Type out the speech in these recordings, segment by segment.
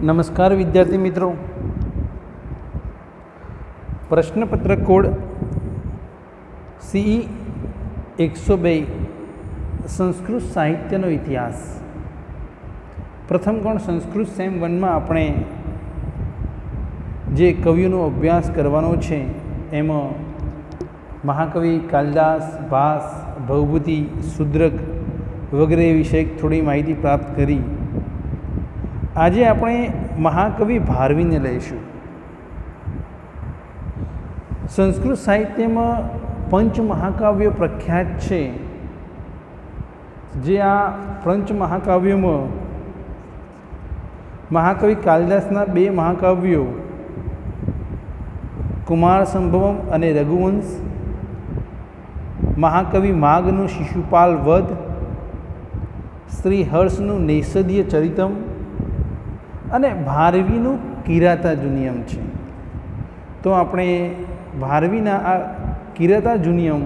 નમસ્કાર વિદ્યાર્થી મિત્રો, પ્રશ્નપત્ર કોડ CE 102 સંસ્કૃત સાહિત્યનો ઇતિહાસ. પ્રથમ કોણ સંસ્કૃત સેમ 1માં આપણે જે કવિઓનો અભ્યાસ કરવાનો છે એમાં મહાકવિ કાલિદાસ, ભાસ, ભવભૂતિ, શુદ્રક વગેરે વિશે થોડી માહિતી પ્રાપ્ત કરી. આજે આપણે મહાકવિ ભારવીને લઈશું. સંસ્કૃત સાહિત્યમાં પંચ મહાકાવ્યો પ્રખ્યાત છે. જે આ પંચ મહાકાવ્યોમાં મહાકવિ કાલિદાસના 2 મહાકાવ્યો કુમાર સંભવમ અને રઘુવંશ, મહાકવિ માગનું શિશુપાલ વધ, શ્રી હર્ષનું નૈષધ્ય ચરિતમ અને ભારવીનું કિરાતાજુનિયમ છે. તો આપણે ભારવીના આ કિરાતાજુનિયમ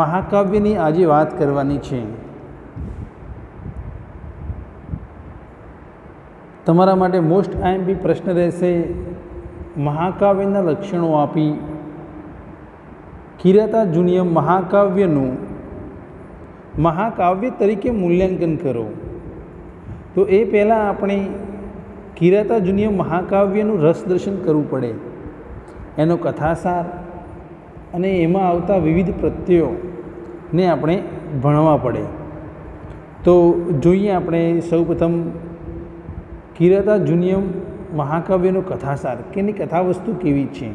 મહાકાવ્યની આજે વાત કરવાની છે. તમારા માટે મોસ્ટ IMP પ્રશ્ન રહેશે, મહાકાવ્યના લક્ષણો આપી કિરાતાજુનિયમ મહાકાવ્યનું મહાકાવ્ય તરીકે મૂલ્યાંકન કરો. તો એ પહેલાં આપણે કિરાતાજુનિયમ મહાકાવ્યનું રસદર્શન કરવું પડે, એનો કથાસાર અને એમાં આવતા વિવિધ પ્રત્યયોને આપણે ભણવા પડે. તો જોઈએ આપણે સૌપ્રથમ કિરાતાજુનિયમ મહાકાવ્યનો કથાસાર કે એની કથાવસ્તુ કેવી છે.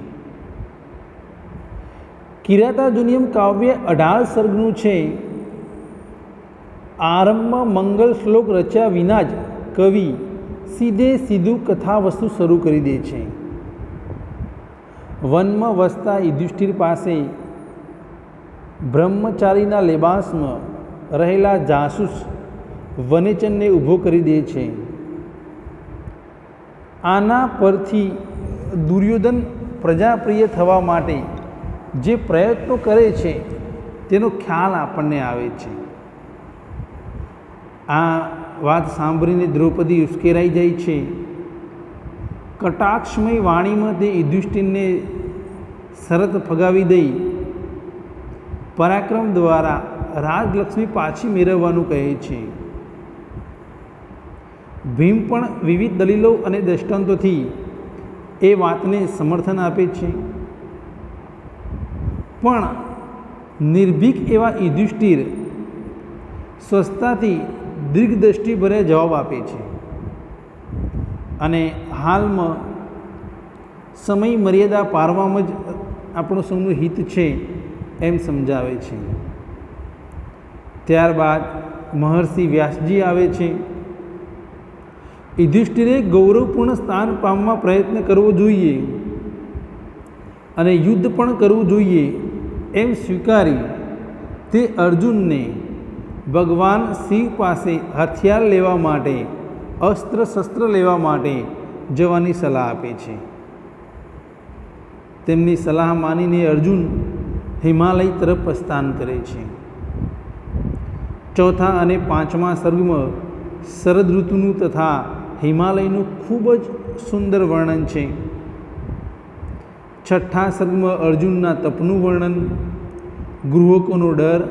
કિરાતાજુનિયમ કાવ્ય 18 સર્ગનું છે. આરંભમાં મંગલ શ્લોક રચ્યા વિના જ કવિ સીધું કથાવસ્તુ શરૂ કરી દે છે. વનમાં વસતા યુધિષ્ઠિર પાસે બ્રહ્મચારીના લેબાસમાં રહેલા જાસૂસ વનેચનને ઊભો કરી દે છે. આના પરથી દુર્યોધન પ્રજાપ્રિય થવા માટે જે પ્રયત્નો કરે છે તેનો ખ્યાલ આપણને આવે છે. આ વાત સાંભળીને દ્રૌપદી ઉશ્કેરાઈ જાય છે. કટાક્ષમય વાણીમાં તે યુધિષ્ઠિરને શરત ફગાવી દઈ પરાક્રમ દ્વારા રાજલક્ષ્મી પાછી મેળવવાનું કહે છે. ભીમ પણ વિવિધ દલીલો અને દ્રષ્ટાંતોથી એ વાતને સમર્થન આપે છે. પણ નિર્ભીક એવા યુધિષ્ઠિર સ્વસ્થતાથી દીર્ઘદ્રષ્ટિભર્યા જવાબ આપે છે અને હાલમાં સમય મર્યાદા પારવામાં જ આપણું સૌનું હિત છે એમ સમજાવે છે. ત્યારબાદ મહર્ષિ વ્યાસજી આવે છે. યુધિષ્ઠિરે ગૌરવપૂર્ણ સ્થાન પામવા પ્રયત્ન કરવો જોઈએ અને યુદ્ધ પણ કરવું જોઈએ એમ સ્વીકારી તે અર્જુનને ભગવાન શિવ પાસે હથિયાર લેવા માટે, અસ્ત્ર શસ્ત્ર લેવા માટે જવાની સલાહ આપે છે. તેમની સલાહ માનીને અર્જુન હિમાલય તરફ પ્રસ્થાન કરે છે. ચોથા અને 5મા સર્ગમાં શરદ ઋતુનું તથા હિમાલયનું ખૂબ જ સુંદર વર્ણન છે. 6થા સર્ગમાં અર્જુનના તપનું વર્ણન, ગૃહકોનો ડર,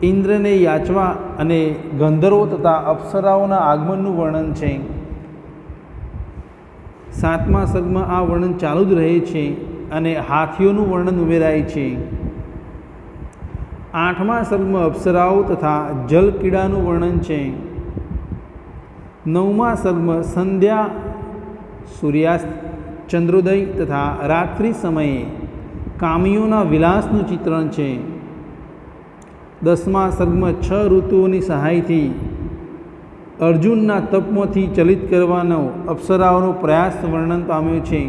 ઇન્દ્રને યાચવા અને ગંધર્વો તથા અપ્સરાઓના આગમનનું વર્ણન છે. 7મા સર્ગમાં આ વર્ણન ચાલુ જ રહે છે અને હાથીઓનું વર્ણન ઉમેરાય છે. 8મા સર્ગમાં અપ્સરાઓ તથા જલકીડાનું વર્ણન છે. 9મા સર્ગમાં સંધ્યા, સૂર્યાસ્ત, ચંદ્રોદય તથા રાત્રિ સમયે કામીઓના વિલાસનું ચિત્રણ છે. 10મા સર્ગમાં 6 ઋતુઓની સહાયથી અર્જુનના તપમાંથી ચલિત કરવાનો અપ્સરાઓનો પ્રયાસ વર્ણન પામ્યો છે.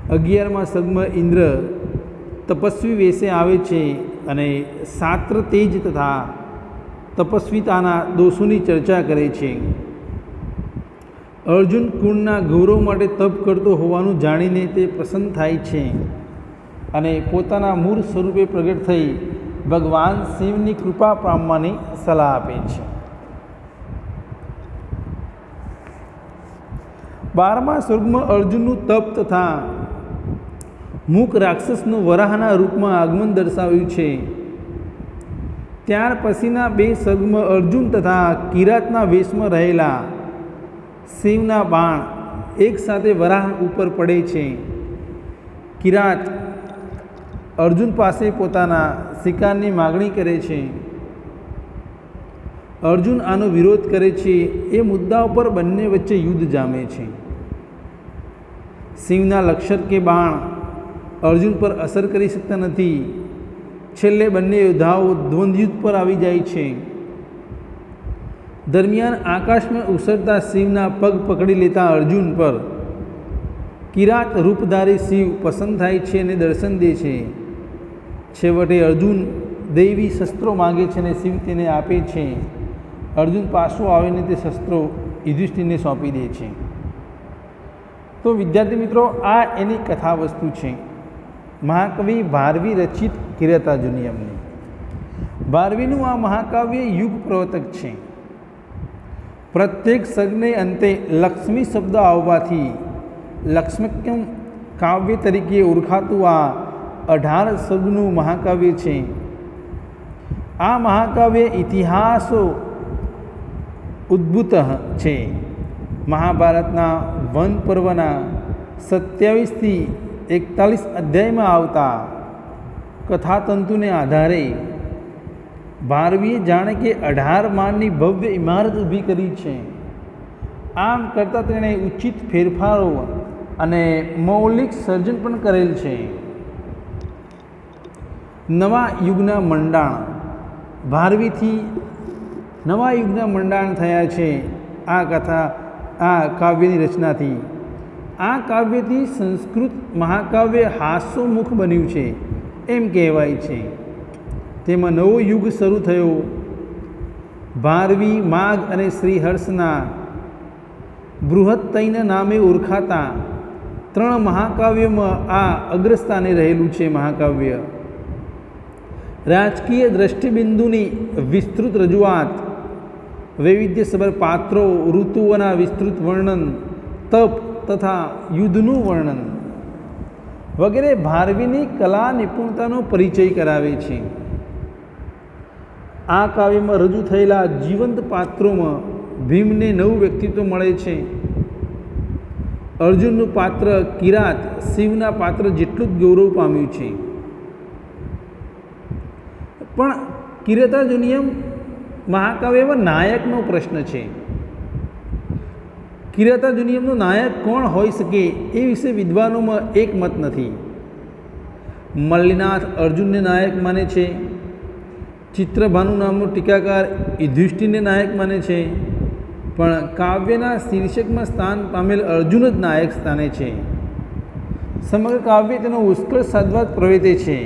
11મા સર્ગમાં ઇન્દ્ર તપસ્વી વેશે આવે છે અને સાત્ર તેજ તથા તપસ્વીતાના દોષોની ચર્ચા કરે છે. અર્જુન કુળના ગૌરવ માટે તપ કરતો હોવાનું જાણીને તે પ્રસન્ન થાય છે અને પોતાના મૂળ સ્વરૂપે પ્રગટ થઈ ભગવાન શિવની કૃપા પામવાની સલાહ આપે છે. 12મા સર્ગમાં અર્જુનનું તપ તથા મૂક રાક્ષસનું વરાહના રૂપમાં આગમન દર્શાવ્યું છે. ત્યાર પછીના 2 સર્ગમાં અર્જુન તથા કિરાતના વેશમાં રહેલા શિવના બાણ એક સાથે વરાહ ઉપર પડે છે. કિરાત અર્જુન પાસે પોતાના શિકારની માગણી કરે છે. અર્જુન આનો વિરોધ કરે છે. એ મુદ્દા ઉપર બંને વચ્ચે યુદ્ધ જામે છે. શિવના લક્ષર કે બાણ અર્જુન પર અસર કરી શકતા નથી. છેલ્લે બંને યોદ્ધાઓ દ્વંદ્વયુદ્ધ પર આવી જાય છે. દરમિયાન આકાશમાં ઉછળતા શિવના પગ પકડી લેતા અર્જુન પર કિરાત રૂપધારી શિવ પસંદ થાય છે અને દર્શન દે છે. છેવટે અર્જુન દૈવી શસ્ત્રો માગે છે અને શિવ તેને આપે છે. અર્જુન પાછો આવીને તે શસ્ત્રો યુધિષ્ઠિરને સોંપી દે છે. તો વિદ્યાર્થી મિત્રો, આ એની કથા વસ્તુ છે. મહાકવિ ભારવી રચિત કિરાતાર્જુનીયમની. ભારવીનું આ મહાકાવ્ય યુગ પ્રવર્તક છે. પ્રત્યેક સર્ગને અંતે લક્ષ્મી શબ્દ આવવાથી લક્ષ્મક્યમ કાવ્ય તરીકે ઓળખાતું આ 18 સર્ગનું મહાકાવ્ય છે. આ મહાકાવ્ય ઇતિહાસો ઉદ્ભૂત છે. મહાભારતના વન પર્વના 27 થી 41 અધ્યાયમાં આવતા કથાતંતુને આધારે ભારવીએ જાણે કે 18 માળની ભવ્ય ઇમારત ઊભી કરી છે. આમ કરતાં તેણે ઉચિત ફેરફારો અને મૌલિક સર્જન પણ કરેલ છે. નવા યુગના મંડાણ ભારવીથી નવા યુગના મંડાણ થયા છે. આ કાવ્યની રચનાથી આ કાવ્યથી સંસ્કૃત મહાકાવ્ય હાસ્યોમુખ બન્યું છે એમ કહેવાય છે. તેમાં નવો યુગ શરૂ થયો. ભારવી, માઘ અને શ્રીહર્ષના બૃહત્તૈના નામે ઓળખાતા 3 મહાકાવ્યોમાં આ અગ્રસ્થાને રહેલું છે. મહાકાવ્ય રાજકીય દ્રષ્ટિબિંદુની વિસ્તૃત રજૂઆત, વૈવિધ્યસભર પાત્રો, ઋતુઓના વિસ્તૃત વર્ણન, તપ તથા યુદ્ધનું વર્ણન વગેરે ભારવીની કલા નિપુણતાનો પરિચય કરાવે છે. આ કાવ્યમાં રજૂ થયેલા જીવંત પાત્રોમાં ભીમને નવું વ્યક્તિત્વ મળે છે. અર્જુનનું પાત્ર કિરાત શિવના પાત્ર જેટલું જ ગૌરવ પામ્યું છે. પણ કિરાતાર્જુનીયમ મહાકાવ્યમાં નાયકનો પ્રશ્ન છે. કિરાતાર્જુનીયમનો નાયક કોણ હોઈ શકે એ વિશે વિદ્વાનોમાં એક મત નથી. મલ્લિનાથ અર્જુનને નાયક માને છે. ચિત્રભાનુ નામનો ટીકાકાર યુધિષ્ઠિરને નાયક માને છે. પણ કાવ્યના શીર્ષકમાં સ્થાન પામેલ અર્જુન જ નાયક સ્થાને છે. સમગ્ર કાવ્ય તેનો ઉત્કર્ષ સાધવા પ્રવેતે છે.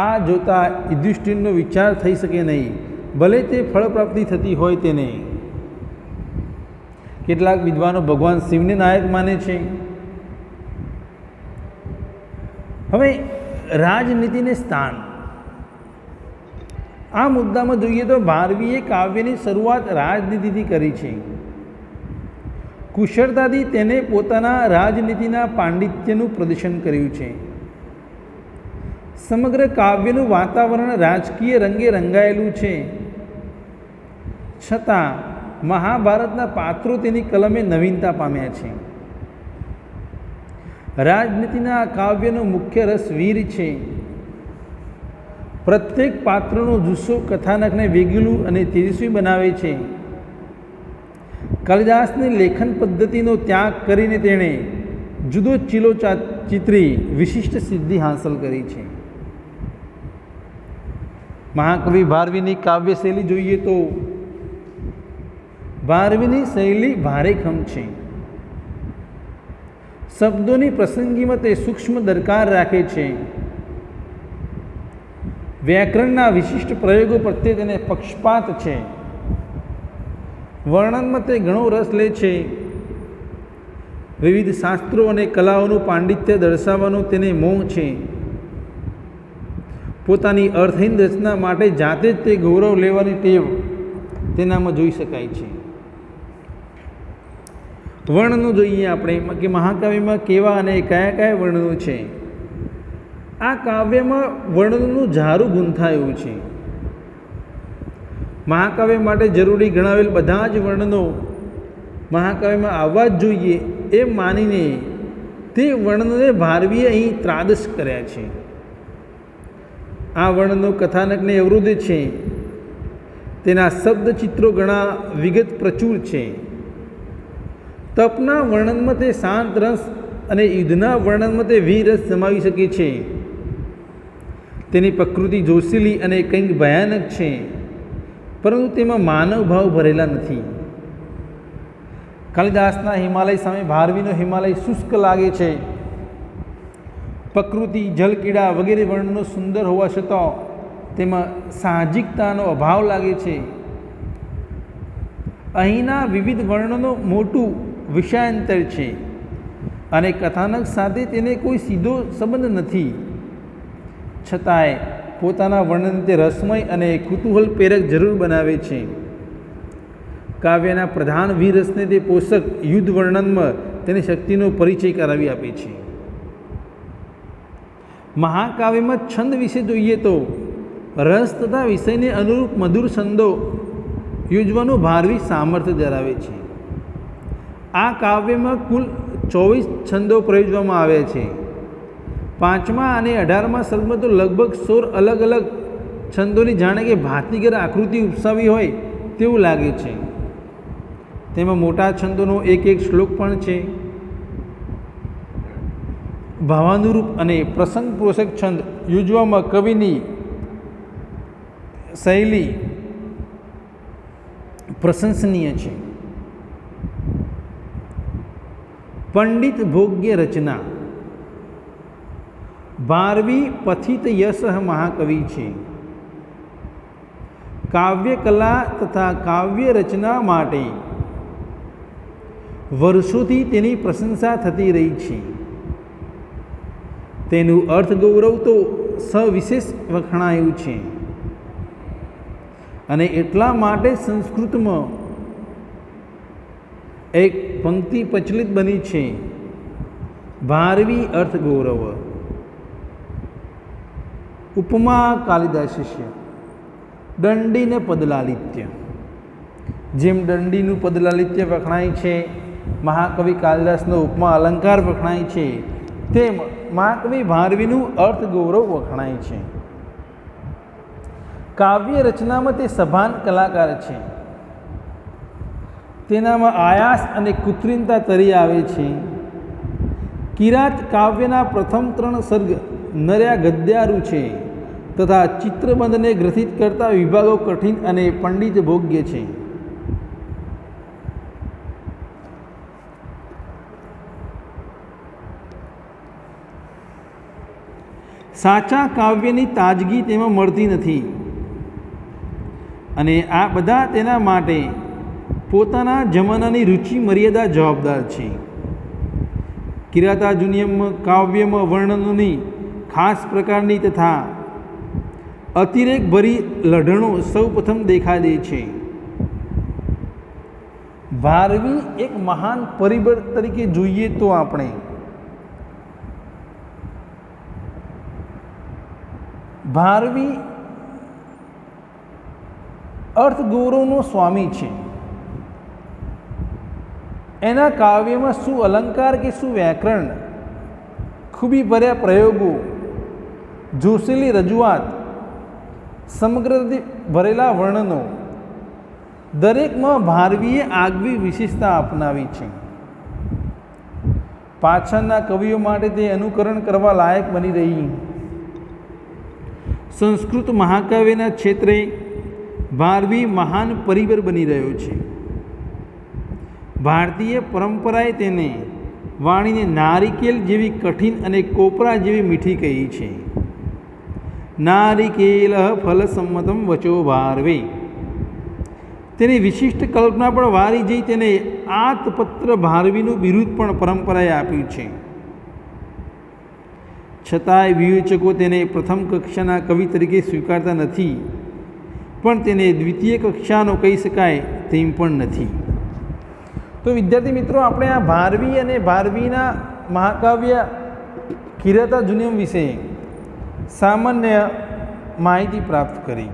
આ જોતા યુધિષ્ઠિરનો વિચાર થઈ શકે નહીં, ભલે તે ફળપ્રાપ્તિ થતી હોય તેને. કેટલાક વિદ્વાનો ભગવાન શિવને નાયક માને છે. હવે રાજનીતિને સ્થાન, આ મુદ્દામાં જોઈએ તો ભારવીએ કાવ્યની શરૂઆત રાજનીતિથી કરી છે. કુશળતાથી તેને પોતાના રાજનીતિના પાંડિત્યનું પ્રદર્શન કર્યું છે. સમગ્ર કાવ્યનું વાતાવરણ રાજકીય રંગે રંગાયેલું છે. છતાં મહાભારતના પાત્રો તેની કલમે નવીનતા પામ્યા છે. રાજનીતિના કાવ્યનો મુખ્ય રસ વીર છે. પ્રત્યેક પાત્રનો જુસ્સો કથાનકને વેગીલું અને તેજસ્વી બનાવે છે. કાલિદાસની લેખન પદ્ધતિનો ત્યાગ કરીને તેણે જુદો ચીલો ચિત્રી વિશિષ્ટ સિદ્ધિ હાંસલ કરી છે. મહાકવિ ભારવીની કાવ્ય શૈલી જોઈએ તો ભારવીની શૈલી ભારેખમ છે. શબ્દોની પ્રસંગીમાં તે સૂક્ષ્મ દરકાર રાખે છે. વ્યાકરણના વિશિષ્ટ પ્રયોગો પ્રત્યે તેને પક્ષપાત છે. વર્ણનમાં તે ઘણો રસ લે છે. વિવિધ શાસ્ત્રો અને કલાઓનું પાંડિત્ય દર્શાવવાનો તેને મોહ છે. પોતાની અર્થહીન રચના માટે જાતે જ તે ગૌરવ લેવાની ટેવ તેનામાં જોઈ શકાય છે. વર્ણનો જોઈએ આપણે કે મહાકાવ્યમાં કેવા અને કયા કયા વર્ણનો છે. આ કાવ્યમાં વર્ણનનું ઝારું ગૂંથાયું છે. મહાકાવ્ય માટે જરૂરી ગણાવેલ બધા જ વર્ણનો મહાકાવ્યમાં આવવા જ જોઈએ એમ માનીને તે વર્ણનોને ભારવીએ અહીં ત્રાદશ કર્યા છે. આ વર્ણનો કથાનકને અવરોધે છે. તેના શબ્દ ચિત્રો ઘણા વિગત પ્રચુર છે. તપના વર્ણનમાં તે શાંત રસ અને યુદ્ધના વર્ણનમાં તે વીર રસ સમાવી શકે છે. તેની પ્રકૃતિ જોશીલી અને કંઈક ભયાનક છે, પરંતુ તેમાં માનવ ભાવ ભરેલા નથી. કાલિદાસના હિમાલય સામે ભારવીનો હિમાલય શુષ્ક લાગે છે. પ્રકૃતિ, જલકીડા વગેરે વર્ણનો સુંદર હોવા છતાં તેમાં સાહજિકતાનો અભાવ લાગે છે. અહીંના વિવિધ વર્ણનો મોટું વિષયાંતર છે અને કથાનક સાથે તેને કોઈ સીધો સંબંધ નથી. છતાંય પોતાના વર્ણન તે રસમય અને કુતૂહલ પ્રેરક જરૂર બનાવે છે. કાવ્યના પ્રધાન વીરરસને તે પોષક યુદ્ધ વર્ણનમાં તેની શક્તિનો પરિચય કરાવી આપે છે. મહાકાવ્યમાં છંદ વિશે જોઈએ તો રસ તથા વિષયને અનુરૂપ મધુર છંદો યોજવાનું ભારવી સામર્થ્ય ધરાવે છે. આ કાવ્યમાં કુલ 24 છંદો પ્રયોજવામાં આવ્યા છે. 5મા અને 18મા સર્ગમાં તો લગભગ 16 અલગ અલગ છંદોની જાણે કે ભાતીગર આકૃતિ ઉપસાવી હોય તેવું લાગે છે. તેમાં મોટા છંદોનો એક એક શ્લોક પણ છે. ભાવાનુરૂપ અને પ્રસંગ પોષક છંદ યોજવામાં કવિની શૈલી પ્રશંસનીય છે. પંડિત ભોગ્ય રચના. ભારવી પથિત યશ મહાકવિ છે. કાવ્ય કલા તથા કાવ્ય રચના માટે વર્ષોથી તેની પ્રશંસા થતી રહી છે. તેનું અર્થગૌરવ તો સવિશેષ વખણાયું છે અને એટલા માટે સંસ્કૃતમાં એક પંક્તિ પ્રચલિત બની છે, ભારવી અર્થગૌરવ. ઉપમા કાલિદાસસ્ય દંડીને પદલાલિત્ય. જેમ દંડીનું પદલાલિત્ય વખણાય છે, મહાકવિ કાલિદાસનો ઉપમા અલંકાર વખણાય છે, તેમ મહાકવિ ભારવીનું અર્થગૌરવ વખણાય છે. કાવ્ય રચનામાં તે સભાન કલાકાર છે. તેનામાં આયાસ અને કૃત્રિમતા તરી આવે છે. કિરાત કાવ્યના પ્રથમ 3 સર્ગ નર્યા ગદ્યારું છે તથા ચિત્રબંધને ગ્રથિત કરતા વિભાગો કઠિન અને પંડિત ભોગ્ય છે. સાચા કાવ્યની તાજગી તેમાં મળતી નથી અને આ બધા તેના માટે પોતાના જમાનાની રુચિ મર્યાદા જવાબદાર છે. કિરાતાર્જુનીયમ કાવ્યમાં વર્ણનોની ખાસ પ્રકારની તથા અતિરેકભરી લઢણો સૌ પ્રથમ દેખા દે છે. ભારવી એક મહાન પરિબળ તરીકે જોઈએ તો આપણે ભારવી અર્થગૌરવનો સ્વામી છે. એના કાવ્યમાં શું અલંકાર કે શું વ્યાકરણ, ખૂબી ભર્યા પ્રયોગો, જોશીલી રજૂઆત, સમગ્રથી ભરેલા વર્ણનો, દરેકમાં ભારવીએ આગવી વિશેષતા અપનાવી છે. પાછળના કવિઓ માટે તે અનુકરણ કરવા લાયક બની રહી. સંસ્કૃત મહાકાવ્યના ક્ષેત્રે ભારવી મહાન પરિબળ બની રહ્યો છે. ભારતીય પરંપરાએ તેને વાણીને નારિકેલ જેવી કઠિન અને કોપરા જેવી મીઠી કહી છે. નારિકેલ ફલસંમતમ વચો ભારવે. તેની વિશિષ્ટ કલ્પના પણ વારી જઈ તેને આતપત્ર ભારવીનું બિરુદ પણ પરંપરાએ આપ્યું છે. છતાંય વિવેચકો તેને પ્રથમ કક્ષાના કવિ તરીકે સ્વીકારતા નથી, પણ તેને દ્વિતીય કક્ષાનો કહી શકાય તેમ પણ નથી. તો વિદ્યાર્થી મિત્રો, આપણે આ ભારવી અને ભારવીના મહાકાવ્ય કિરાતાર્જુનીયમ વિશે સામાન્ય માહિતી પ્રાપ્ત કરી.